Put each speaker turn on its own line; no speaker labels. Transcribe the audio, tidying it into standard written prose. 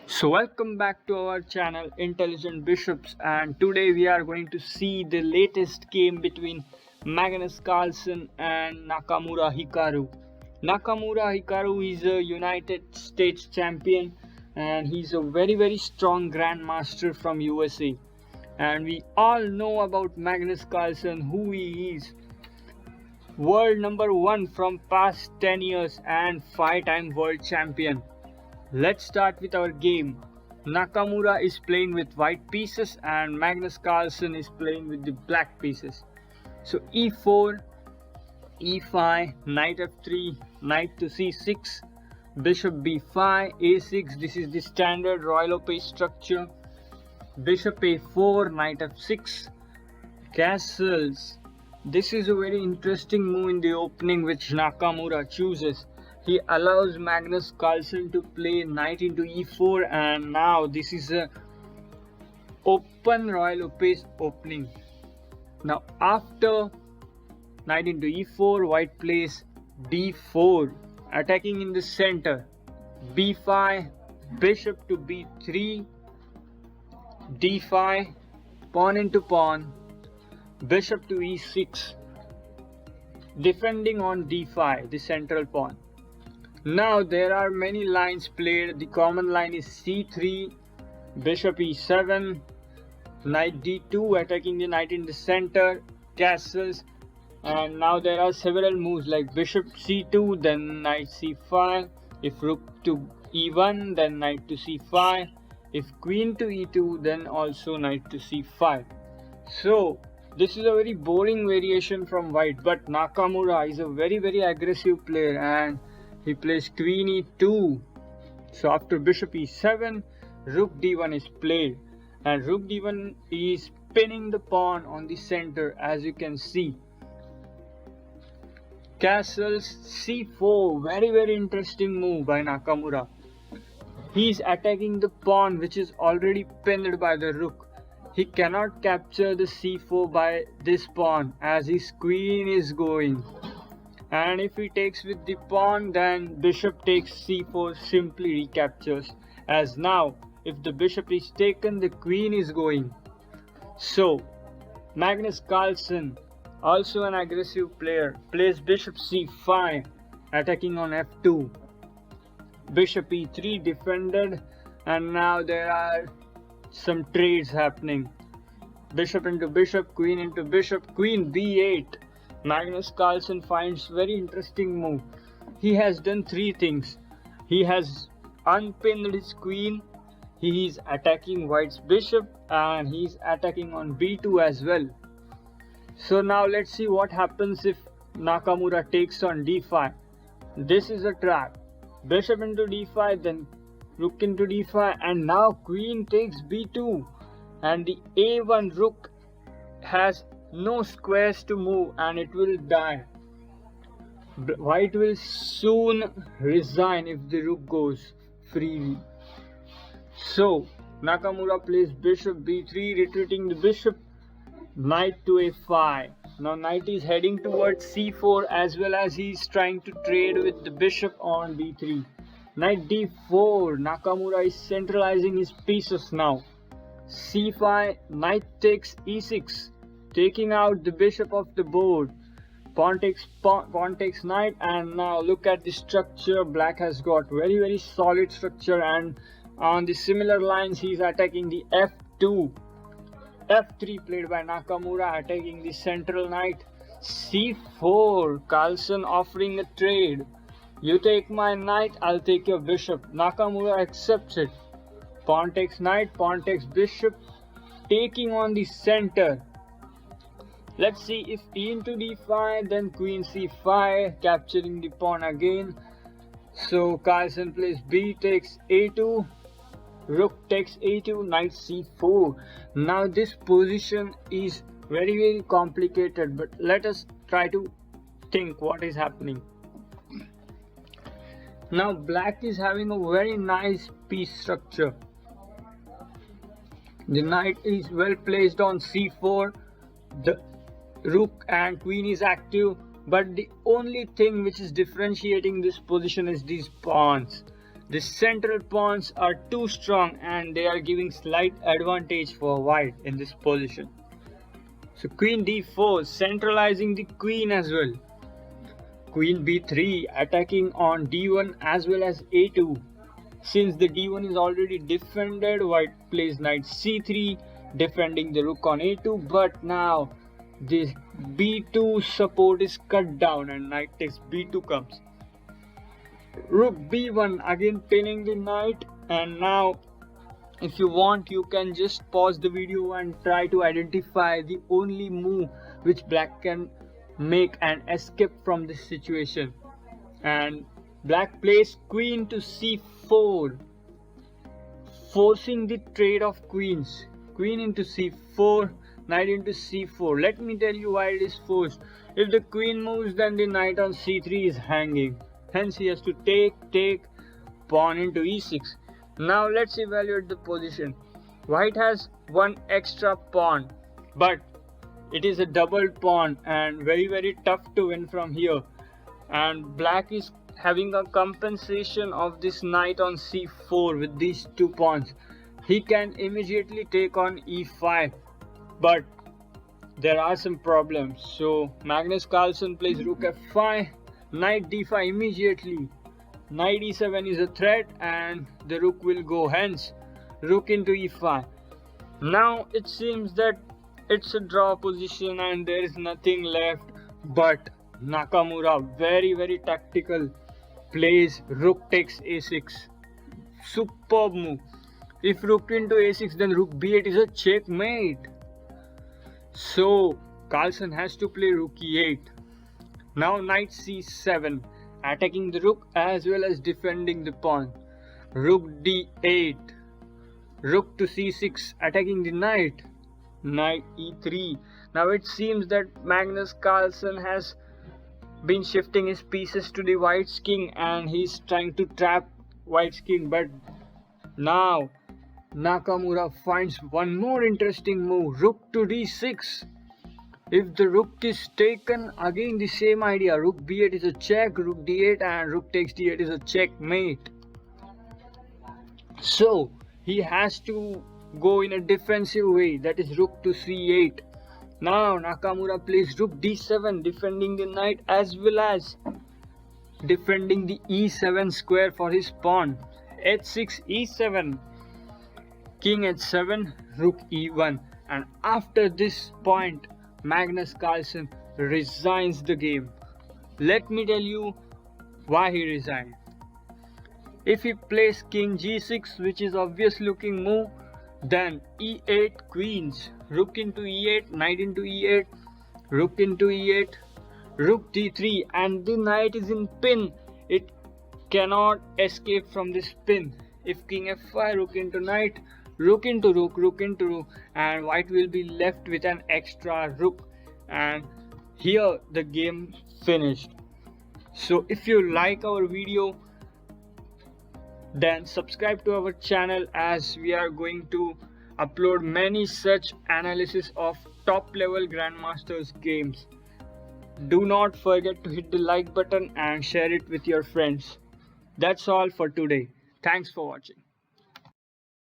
So welcome back to our channel Intelligent Bishops, and today we are going to see the latest game between Magnus Carlsen and Nakamura Hikaru. Nakamura Hikaru is a United States champion and he's a very strong grandmaster from USA. And we all know about Magnus Carlsen, who he is. World number 1 from past 10 years and 5-time world champion. Let's start with our game. Nakamura is playing with white pieces and Magnus Carlsen is playing with the black pieces. So e4, e5, knight f3, knight to c6, bishop b5, a6. This is the standard royal ope structure. Bishop a4, knight f6, castles. This is a very interesting move in the opening which Nakamura chooses. He allows Magnus Carlsen to play knight into e4, and now this is a open royal ope opening. Now after knight into e4, white plays d4, attacking in the center. b5, bishop to b3, d5, pawn into pawn, bishop to e6, defending on d5, the central pawn. Now there are many lines played. The common line is c3, bishop e7, knight d2, attacking the knight in the center, castles. And now there are several moves like bishop c2, then knight c5, if rook to e1, then knight to c5, if queen to e2, then also knight to c5. So this is a very boring variation from white, but Nakamura is a very aggressive player and he plays queen e2. So after bishop e7, rook d1 is played, and rook d1 is pinning the pawn on the center, as you can see. Castles c4, very interesting move by Nakamura. He is attacking the pawn which is already pinned by the rook. He cannot capture the c4 by this pawn as his queen is going. And if he takes with the pawn, then bishop takes c4 simply recaptures, as now if the bishop is taken, the queen is going. So Magnus Carlsen, also an aggressive player, plays bishop c5, attacking on f2, bishop e3 defended, and now there are some trades happening. Bishop into bishop, queen into bishop, queen b8. Magnus Carlsen finds very interesting move. He has done 3 things. He has unpinned his queen, he is attacking white's bishop, and he is attacking on b2 as well. So now let's see what happens if Nakamura takes on d5. This is a trap. Bishop into d5, then rook into d5, and now queen takes b2, and the a1 rook has no squares to move and it will die. White will soon resign if the rook goes freely. So Nakamura plays bishop b3, retreating the bishop, knight to a5. Now knight is heading towards c4, as well as he is trying to trade with the bishop on d3. Knight d4, Nakamura is centralizing his pieces now. c5, knight takes e6, taking out the bishop of the board. Pawn takes knight, and now look at the structure. Black has got very solid structure, and on the similar lines he is attacking the f2. f3 played by Nakamura, attacking the central knight. c4, Carlsen offering a trade. You take my knight, I'll take your bishop. Nakamura accepts it. Pawn takes knight, pawn takes bishop, taking on the center. Let's see if e into d5, then queen c5, capturing the pawn again. So Carlsen plays b takes a2, rook takes a2, knight c4. Now this position is very complicated, but let us try to think what is happening. Now black is having a very nice piece structure. The knight is well placed on c4. The rook and queen is active, but the only thing which is differentiating this position is these pawns. The central pawns are too strong and they are giving slight advantage for white in this position. So queen d4, centralizing the queen as well. Queen b3, attacking on d1 as well as a2. Since the d1 is already defended, white plays knight c3, defending the rook on a2, but now the b2 support is cut down and knight takes b2 comes. Rook b1, again pinning the knight, and now if you want you can just pause the video and try to identify the only move which black can make and escape from this situation. And black plays queen to c4, forcing the trade of queens. Queen into c4, knight into c4. Let me tell you why it is forced. If the queen moves, then the knight on c3 is hanging. Hence he has to take, pawn into e6. Now let's evaluate the position. White has one extra pawn, but it is a double pawn and very tough to win from here. And black is having a compensation of this knight on c4 with these two pawns. He can immediately take on e5, but there are some problems. So Magnus Carlsen plays rook f5, knight d5 immediately. Knight e7 is a threat and the rook will go, hence rook into e5. Now it seems that it's a draw position and there is nothing left, but Nakamura, very tactical, plays rook takes a6. Superb move. If rook into a6, then rook b8 is a checkmate. So Carlsen has to play rook e8. Now knight c7, attacking the rook as well as defending the pawn. Rook d8, rook to c6, attacking the knight. Knight e3. Now it seems that Magnus Carlsen has been shifting his pieces to the white's king and he's trying to trap white's king, but now Nakamura finds one more interesting move, rook to d6. If the rook is taken, again the same idea, rook b8 is a check, rook d8 and rook takes d8 is a checkmate. So he has to go in a defensive way, that is rook to c8. Now Nakamura plays rook d7, defending the knight as well as defending the e7 square for his pawn. h6 e7, king h7, rook e1, and after this point Magnus Carlsen resigns the game. Let me tell you why he resigned. If he plays king g6, which is obvious looking move, then e8 queens, rook into e8, knight into e8, rook into e8, rook d3, and the knight is in pin. It cannot escape from this pin. If king f5, rook into knight, rook into rook, rook into rook, and white will be left with an extra rook, and here the game finished. So if you like our video, then subscribe to our channel, as we are going to upload many such analysis of top level grandmasters games. Do not forget to hit the like button and share it with your friends. That's all for today. Thanks for watching.